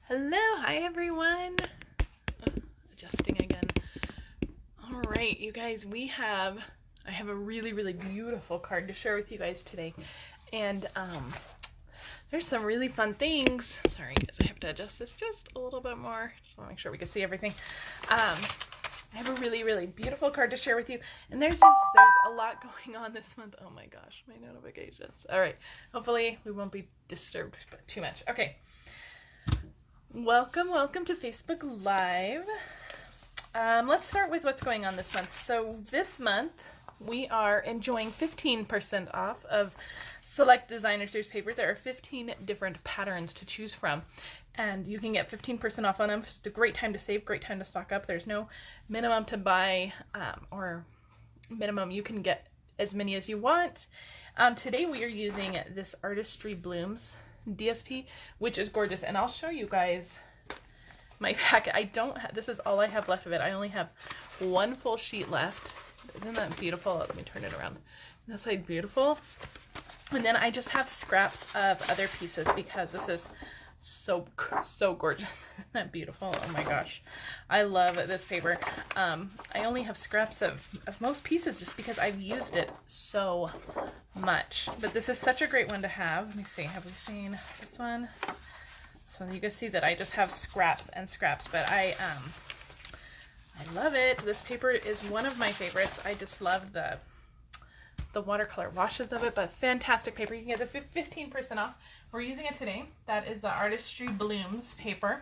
Hello, hi everyone. Adjusting again. All right, you guys, I have a really beautiful card to share with you guys today. And there's some really fun things. Sorry guys, I have to adjust this just a little bit more. Just want to make sure we can see everything. I have a really beautiful card to share with you. And there's a lot going on this month. Oh my gosh, my notifications. All right, hopefully we won't be disturbed too much. Okay. Welcome to Facebook Live. Let's start with what's going on this month. So this month we are enjoying 15% off of select designer series papers. There are 15 different patterns to choose from, and you can get 15% off on them. It's a great time to save, great time to stock up. There's no minimum to buy or minimum. You can get as many as you want. Today we are using this Artistry Blooms DSP, which is gorgeous, and I'll show you guys my packet. This is all I have left of it. I only have one full sheet left. Isn't that beautiful? Let me turn it around. This side, beautiful. And then I just have scraps of other pieces because this is so gorgeous. Isn't that beautiful? Oh my gosh, I love this paper. I only have scraps of most pieces just because I've used it so much, but this is such a great one to have. Let me see, have we seen this one? This one, you can see that I just have scraps and scraps, but I love it. This paper is one of my favorites. I just love the watercolor washes of it, but fantastic paper. You can get the 15% off. We're using it today. That is the Artistry Blooms paper,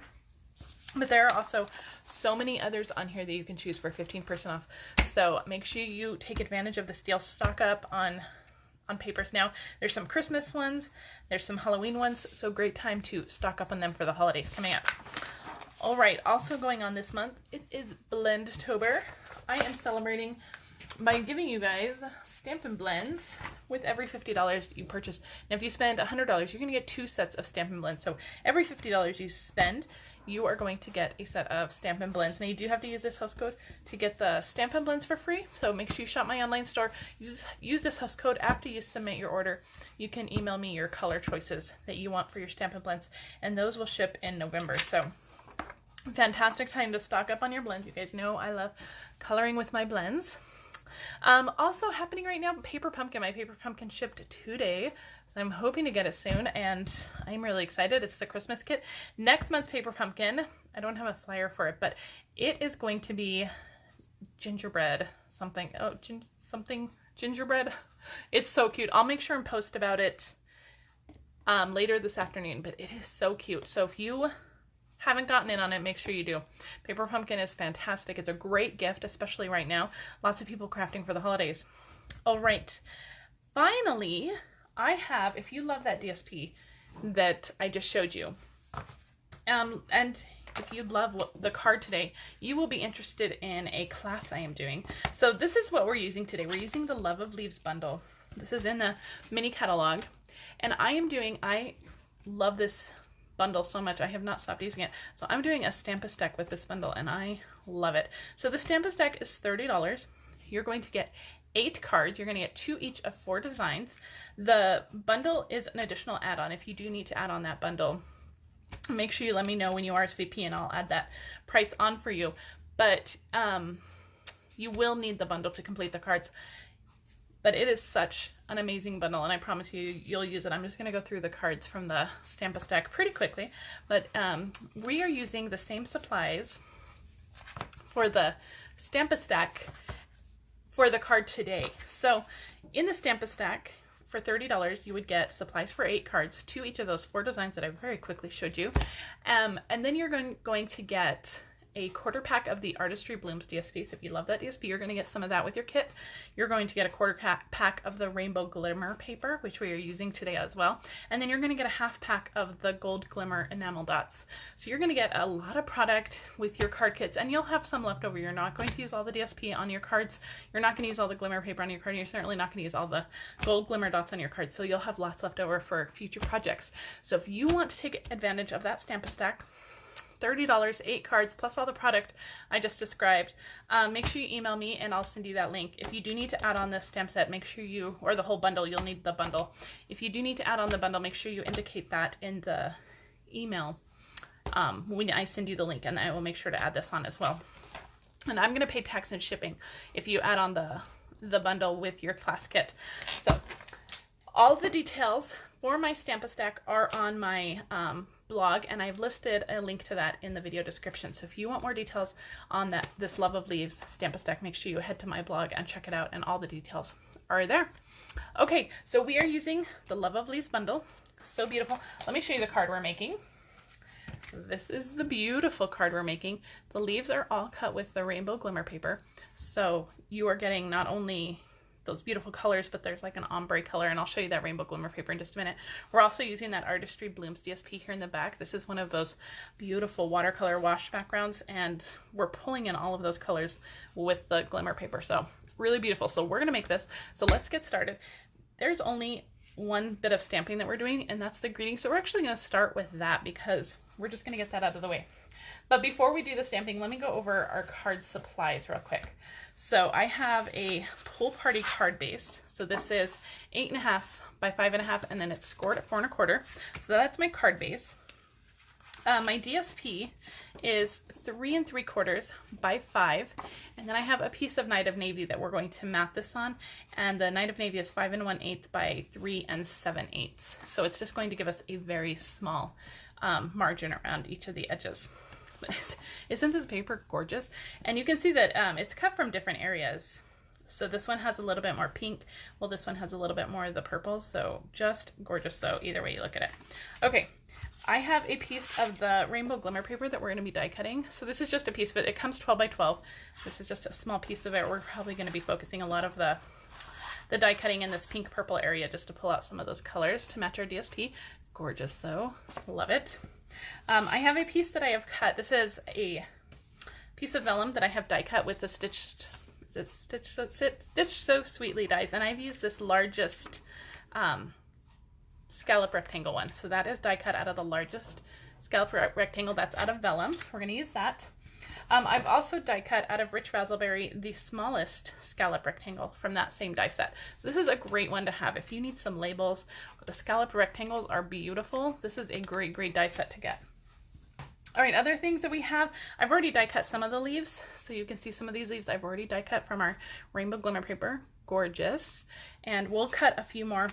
but there are also so many others on here that you can choose for 15% off. So make sure you take advantage of the deal. Stock up on papers now. There's some Christmas ones, there's some Halloween ones, so great time to stock up on them for the holidays coming up. All right, also going on this month, it is Blendtober. I am celebrating by giving you guys Stampin' Blends with every $50 you purchase. Now, if you spend $100, you're going to get 2 sets of Stampin' Blends. So every $50 you spend, you are going to get a set of Stampin' Blends. Now, you do have to use this host code to get the Stampin' Blends for free. So make sure you shop my online store. Use this host code after you submit your order. You can email me your color choices that you want for your Stampin' Blends, and those will ship in November. So fantastic time to stock up on your blends. You guys know I love coloring with my blends. Also happening right now, Paper Pumpkin. My Paper Pumpkin shipped today, so I'm hoping to get it soon, and I'm really excited. It's the Christmas kit. Next month's Paper Pumpkin, I don't have a flyer for it, but it is going to be gingerbread something. Oh, something gingerbread. It's so cute. I'll make sure and post about it later this afternoon, but it is so cute. So if you haven't gotten in on it, make sure you do. Paper Pumpkin is fantastic. It's a great gift, especially right now. Lots of people crafting for the holidays. All right. Finally, I have, if you love that DSP that I just showed you, and if you love the card today, you will be interested in a class I am doing. So this is what we're using today. We're using the Love of Leaves bundle. This is in the mini catalog, and I love this bundle so much. I have not stopped using it. So I'm doing a Stampin' deck with this bundle, and I love it. So the Stampin' deck is $30. You're going to get 8 cards. You're going to get 2 each of 4 designs. The bundle is an additional add-on. If you do need to add on that bundle, make sure you let me know when you RSVP, and I'll add that price on for you. But you will need the bundle to complete the cards. But it is such an amazing bundle, and I promise you, you'll use it. I'm just going to go through the cards from the Stampin' Stack pretty quickly, but we are using the same supplies for the Stampin' Stack for the card today. So in the Stampin' Stack, for $30, you would get supplies for 8 cards, 2 each of those 4 designs that I very quickly showed you, and then you're going to get a quarter pack of the Artistry Blooms DSP. So if you love that DSP, you're going to get some of that with your kit. You're going to get a quarter pack of the Rainbow Glimmer paper, which we are using today as well. And then you're going to get a half pack of the Gold Glimmer enamel dots. So you're going to get a lot of product with your card kits, and you'll have some left over. You're not going to use all the DSP on your cards. You're not going to use all the glimmer paper on your card. And you're certainly not going to use all the Gold Glimmer dots on your card. So you'll have lots left over for future projects. So if you want to take advantage of that Stampin' Stack, $30, 8 cards, plus all the product I just described. Make sure you email me and I'll send you that link. If you do need to add on this stamp set, make sure you, or the whole bundle, you'll need the bundle. If you do need to add on the bundle, make sure you indicate that in the email when I send you the link, and I will make sure to add this on as well. And I'm going to pay tax and shipping if you add on the bundle with your class kit. So all the details for my Stamp-A-Stack are on my blog, and I've listed a link to that in the video description. So if you want more details on this Love of Leaves Stamp-A-Stack, make sure you head to my blog and check it out, and all the details are there. Okay, so we are using the Love of Leaves bundle. So beautiful. Let me show you the card we're making. This is the beautiful card we're making. The leaves are all cut with the rainbow glimmer paper. So you are getting not only those beautiful colors, but there's like an ombre color, and I'll show you that rainbow glimmer paper in just a minute. We're also using that Artistry Blooms DSP here in the back. This is one of those beautiful watercolor wash backgrounds, and we're pulling in all of those colors with the glimmer paper. So really beautiful. So we're gonna make this. So let's get started. There's only one bit of stamping that we're doing, and that's the greeting. So we're actually gonna start with that because we're just gonna get that out of the way. But before we do the stamping, let me go over our card supplies real quick. So I have a Pool Party card base. So this is 8.5 by 5.5, and then it's scored at 4 1/4. So that's my card base. My DSP is 3 3/4 by 5, and then I have a piece of Night of Navy that we're going to mat this on, and the Night of Navy is 5 1/8 by 3 7/8. So it's just going to give us a very small margin around each of the edges. Isn't this paper gorgeous? And you can see that it's cut from different areas. So this one has a little bit more pink, while this one has a little bit more of the purple. So just gorgeous, though, either way you look at it. Okay, I have a piece of the rainbow glimmer paper that we're going to be die cutting. So this is just a piece of it. It comes 12 by 12. This is just a small piece of it. We're probably going to be focusing a lot of the die cutting in this pink purple area just to pull out some of those colors to match our DSP. Gorgeous, though. Love it. I have a piece that I have cut. This is a piece of vellum that I have die cut with the Stitch So Sweetly dies, and I've used this largest scallop rectangle one. So that is die cut out of the largest scallop rectangle. That's out of vellum. So we're going to use that. I've also die cut out of Rich Razzleberry the smallest scallop rectangle from that same die set. So this is a great one to have if you need some labels. The scallop rectangles are beautiful. This is a great die set to get. All right, other things that we have, I've already die cut some of the leaves. So you can see some of these leaves I've already die cut from our rainbow glimmer paper. Gorgeous. And we'll cut a few more.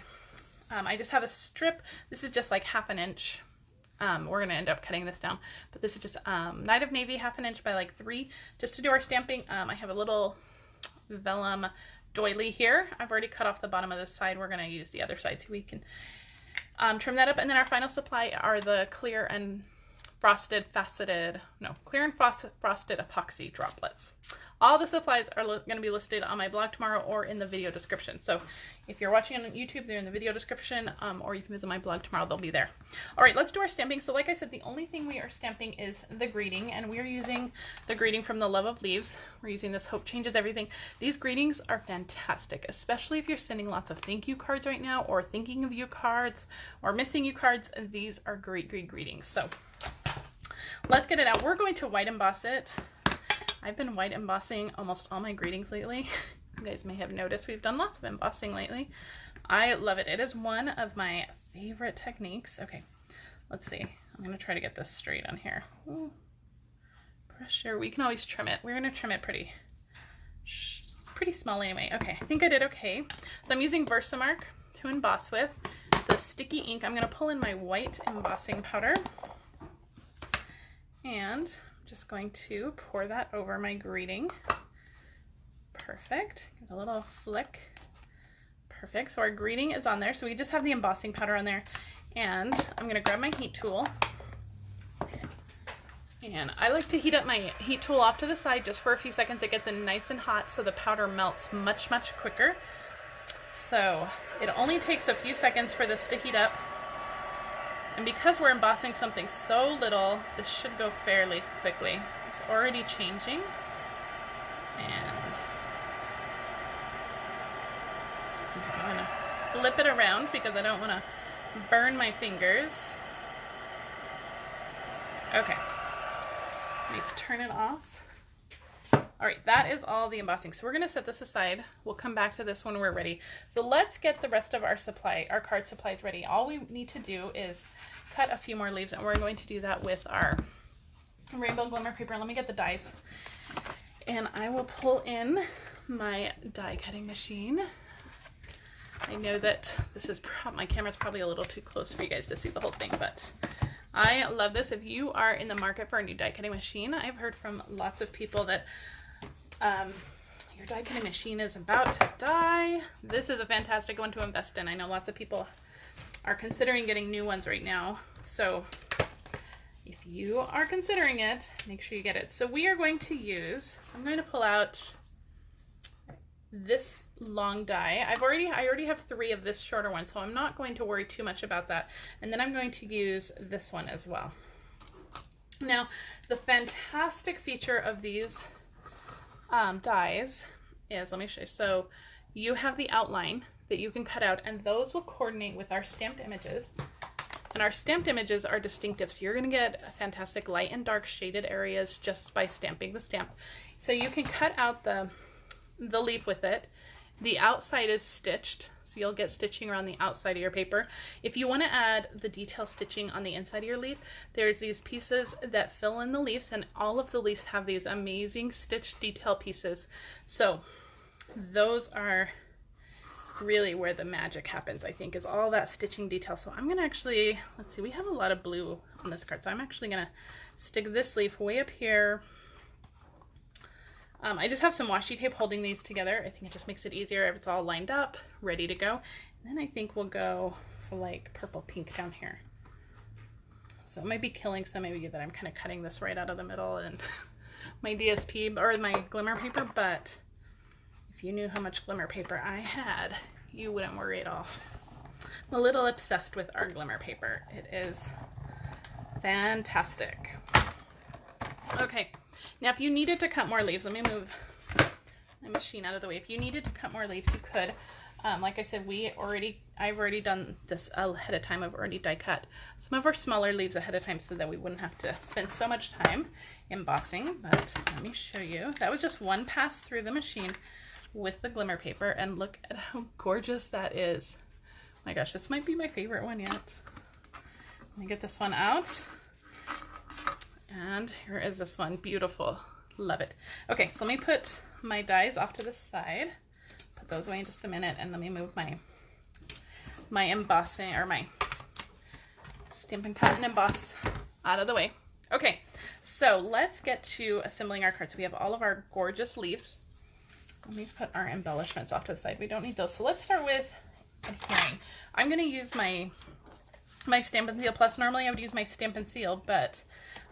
I just have a strip. This is just like 1/2 inch. We're going to end up cutting this down, but this is just Night of Navy 1/2 inch by like 3 just to do our stamping. I have a little Vellum doily here. I've already cut off the bottom of this side. We're going to use the other side so we can trim that up. And then our final supply are the clear and frosted epoxy droplets. All the supplies are going to be listed on my blog tomorrow or in the video description. So if you're watching on YouTube, they're in the video description, or you can visit my blog tomorrow, they'll be there. All right, let's do our stamping. So like I said, the only thing we are stamping is the greeting, and we're using the greeting from the Love of Leaves. We're using this Hope Changes Everything. These greetings are fantastic, especially if you're sending lots of thank you cards right now, or thinking of you cards, or missing you cards. These are great greetings. So let's get it out. We're going to white emboss it. I've been white embossing almost all my greetings lately. You guys may have noticed we've done lots of embossing lately. I love it. It is one of my favorite techniques. Okay, let's see. I'm going to try to get this straight on here. Ooh, pressure. We can always trim it. We're going to trim it pretty small anyway. Okay, I think I did okay. So I'm using VersaMark to emboss with. It's a sticky ink. I'm going to pull in my white embossing powder, and just going to pour that over my greeting. Perfect. Give it a little flick. Perfect. So our greeting is on there. So we just have the embossing powder on there. And I'm going to grab my heat tool. And I like to heat up my heat tool off to the side just for a few seconds. It gets in nice and hot so the powder melts much quicker. So it only takes a few seconds for this to heat up. And because we're embossing something so little, this should go fairly quickly. It's already changing. And I'm going to flip it around because I don't want to burn my fingers. Okay. Let me turn it off. All right, that is all the embossing. So we're gonna set this aside. We'll come back to this when we're ready. So let's get the rest of our card supplies ready. All we need to do is cut a few more leaves, and we're going to do that with our rainbow glimmer paper. Let me get the dies. And I will pull in my die cutting machine. I know that this is my camera's probably a little too close for you guys to see the whole thing, but I love this. If you are in the market for a new die cutting machine, I've heard from lots of people that your die cutting machine is about to die. This is a fantastic one to invest in. I know lots of people are considering getting new ones right now. So if you are considering it, make sure you get it. So we are going to use, so I'm going to pull out this long die. I already have 3 of this shorter one, so I'm not going to worry too much about that. And then I'm going to use this one as well. Now, the fantastic feature of these dies is, let me show you. So you have the outline that you can cut out, and those will coordinate with our stamped images. And our stamped images are distinctive, so you're going to get fantastic light and dark shaded areas just by stamping the stamp. So you can cut out the leaf with it. The outside is stitched, so you'll get stitching around the outside of your paper. If you want to add the detail stitching on the inside of your leaf, there's these pieces that fill in the leaves, and all of the leaves have these amazing stitched detail pieces. So those are really where the magic happens, I think, is all that stitching detail. So I'm gonna actually, let's see, we have a lot of blue on this card, so I'm actually gonna stick this leaf way up here. I just have some washi tape holding these together. I think it just makes it easier if it's all lined up, ready to go. And then I think we'll go for like purple pink down here. So it might be killing some of you that I'm kind of cutting this right out of the middle and my DSP or my glimmer paper, but if you knew how much glimmer paper I had, you wouldn't worry at all. I'm a little obsessed with our glimmer paper. It is fantastic. Okay, now if you needed to cut more leaves, let me move my machine out of the way. If you needed to cut more leaves, you could. Like I said, I've already done this ahead of time. I've already die cut some of our smaller leaves ahead of time so that we wouldn't have to spend so much time embossing. But let me show you. That was just one pass through the machine with the glimmer paper, and look at how gorgeous that is. Oh my gosh, this might be my favorite one yet. Let me get this one out. And here is this one, beautiful, love it. Okay, so let me put my dies off to the side, put those away in just a minute, and let me move my embossing, or my Stampin' Cut and Emboss out of the way. Okay, so let's get to assembling our cards. We have all of our gorgeous leaves. Let me put our embellishments off to the side. We don't need those. So let's start with adhering. I'm going to use my Stampin' Seal Plus. Normally I would use my Stampin' Seal, but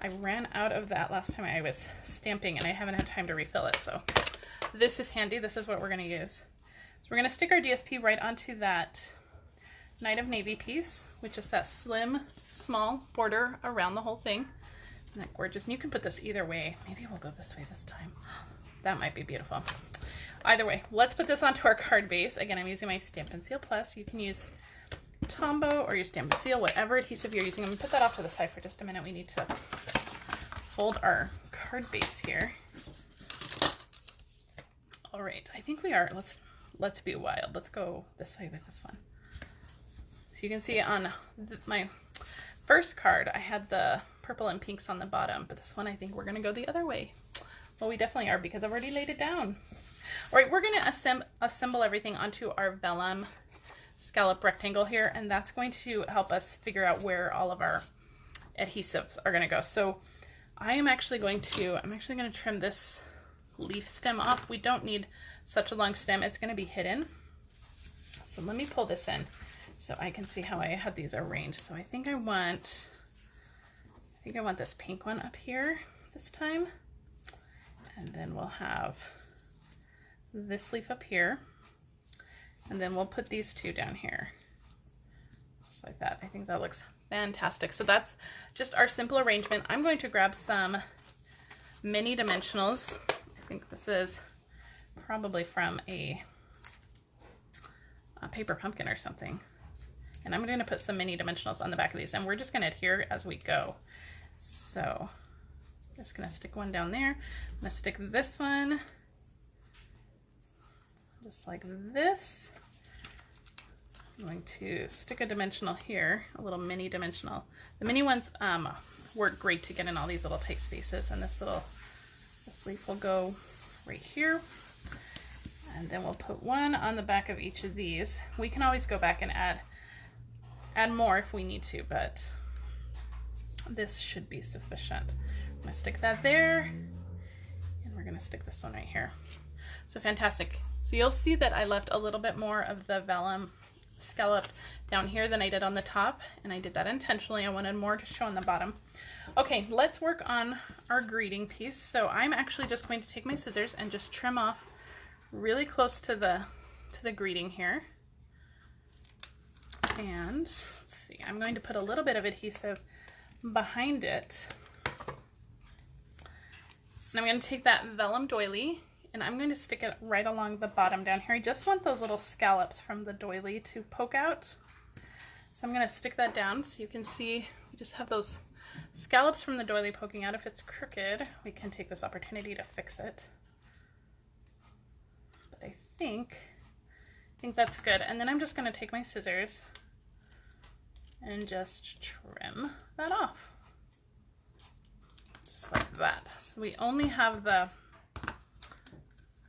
I ran out of that last time I was stamping and I haven't had time to refill it. So this is handy. This is what we're going to use. So we're going to stick our DSP right onto that Night of Navy piece, which is that slim, small border around the whole thing. Isn't that gorgeous? And you can put this either way. Maybe we'll go this way this time. That might be beautiful. Either way, let's put this onto our card base. Again, I'm using my Stampin' Seal Plus. You can use Tombow or your Stampin' Seal, whatever adhesive you're using. I'm gonna put that off to the side for just a minute. We need to fold our card base here. All right, I think we are. Let's be wild. Let's go this way with this one. So you can see on my first card, I had the purple and pinks on the bottom, but this one I think we're gonna go the other way. Well, we definitely are because I've already laid it down. All right, we're gonna assemble everything onto our vellum scallop rectangle here, and that's going to help us figure out where all of our adhesives are gonna go. So I'm actually gonna trim this leaf stem off. We don't need such a long stem. It's gonna be hidden. So let me pull this in so I can see how I had these arranged. So I think I want this pink one up here this time. And then we'll have this leaf up here. And then we'll put these two down here. Just like that. I think that looks fantastic. So that's just our simple arrangement. I'm going to grab some mini dimensionals. I think this is probably from a paper pumpkin or something. And I'm going to put some mini dimensionals on the back of these, and we're just going to adhere as we go. So Just gonna stick one down there. I'm gonna stick this one just like this. I'm going to stick a dimensional here, a little mini dimensional. The mini ones work great to get in all these little tight spaces, and this leaf will go right here. And then we'll put one on the back of each of these. We can always go back and add more if we need to, but this should be sufficient. I'm gonna stick that there, and we're gonna stick this one right here. So fantastic. So you'll see that I left a little bit more of the vellum scalloped down here than I did on the top, and I did that intentionally. I wanted more to show on the bottom. Okay, let's work on our greeting piece. So I'm actually just going to take my scissors and just trim off really close to the greeting here. And let's see, I'm going to put a little bit of adhesive behind it. And I'm going to take that Vellum Doily and I'm going to stick it right along the bottom down here. I just want those little scallops from the doily to poke out. So I'm going to stick that down so you can see we just have those scallops from the doily poking out. If it's crooked, we can take this opportunity to fix it. But I think that's good. And then I'm just going to take my scissors and just trim that off. Just like that. So we only have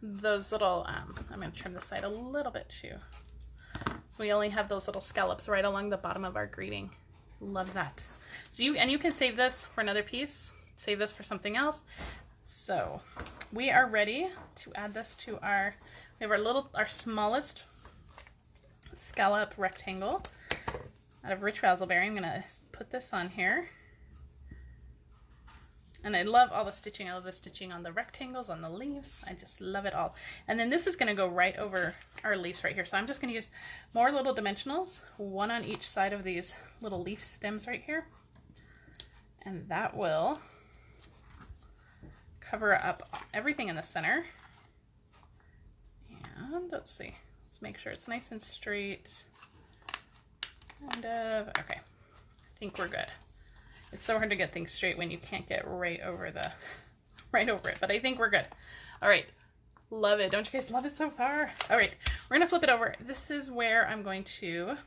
those little, I'm going to trim the side a little bit too. So we only have those little scallops right along the bottom of our greeting. Love that. So you can save this for another piece, save this for something else. So we are ready to add this to we have our smallest scallop rectangle out of rich razzleberry. I'm going to put this on here. And I love all the stitching. I love the stitching on the rectangles, on the leaves. I just love it all. And then this is going to go right over our leaves right here. So I'm just going to use more little dimensionals, one on each side of these little leaf stems right here. And that will cover up everything in the center. And let's see. Let's make sure it's nice and straight. Kind of. Okay. I think we're good. It's so hard to get things straight when you can't get right over it, but I think we're good. All right, love it. Don't you guys love it so far? All right, we're gonna flip it over. This is where I'm going to,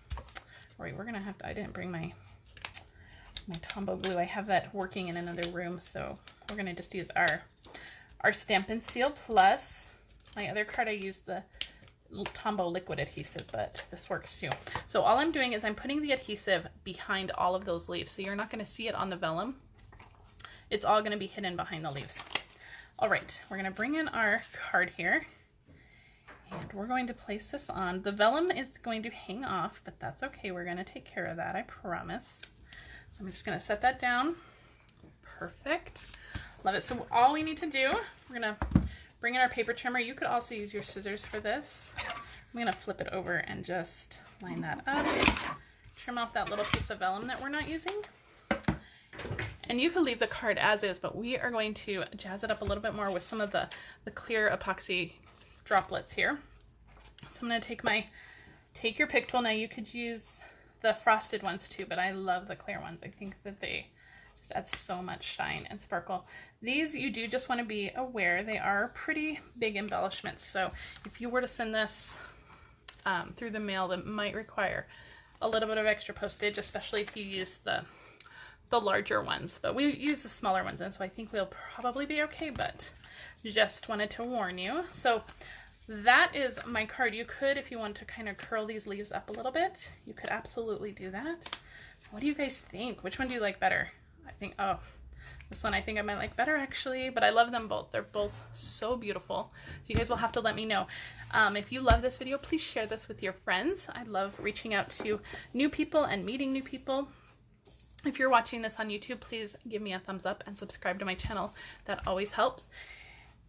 all right, we're gonna have to, I didn't bring my Tombow glue. I have that working in another room, so we're gonna just use our Stampin Seal plus my other card. I used the Tombow liquid adhesive, but this works too. So all I'm doing is I'm putting the adhesive behind all of those leaves, so you're not going to see it on the vellum. It's all going to be hidden behind the leaves. All right, we're going to bring in our card here, and we're going to place this on. The vellum is going to hang off, but that's okay. We're going to take care of that, I promise. So I'm just going to set that down. Perfect. Love it. So all we need to do, we're going to bring in our paper trimmer. You could also use your scissors for this. I'm going to flip it over and just line that up. Trim off that little piece of vellum that we're not using. And you could leave the card as is, but we are going to jazz it up a little bit more with some of the clear epoxy droplets here. So I'm going to take your pick tool. Now you could use the frosted ones too, but I love the clear ones. I think that they just add so much shine and sparkle. These, you do just want to be aware, they are pretty big embellishments. So if you were to send this through the mail, that might require a little bit of extra postage, especially if you use the larger ones. But we use the smaller ones, and so I think we'll probably be okay, but just wanted to warn you. So that is my card. You could, if you want to kind of curl these leaves up a little bit, you could absolutely do that. What do you guys think? Which one do you like better? I think, oh, this one I think I might like better actually, but I love them both. They're both so beautiful. So you guys will have to let me know. If you love this video, please share this with your friends. I love reaching out to new people and meeting new people. If you're watching this on YouTube, please give me a thumbs up and subscribe to my channel. That always helps.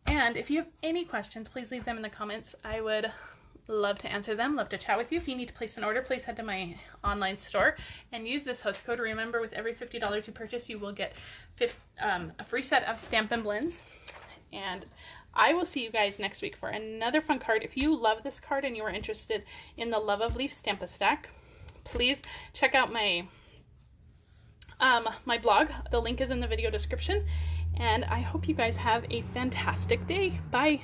And if you have any questions, please leave them in the comments. I would love to answer them, love to chat with you. If you need to place an order, please head to my online store and use this host code. Remember, with every $50 you purchase, you will get a free set of Stampin' Blends. And I will see you guys next week for another fun card. If you love this card and you are interested in the Love of Leaf Stamp-A-Stack, please check out my my blog. The link is in the video description. And I hope you guys have a fantastic day. Bye!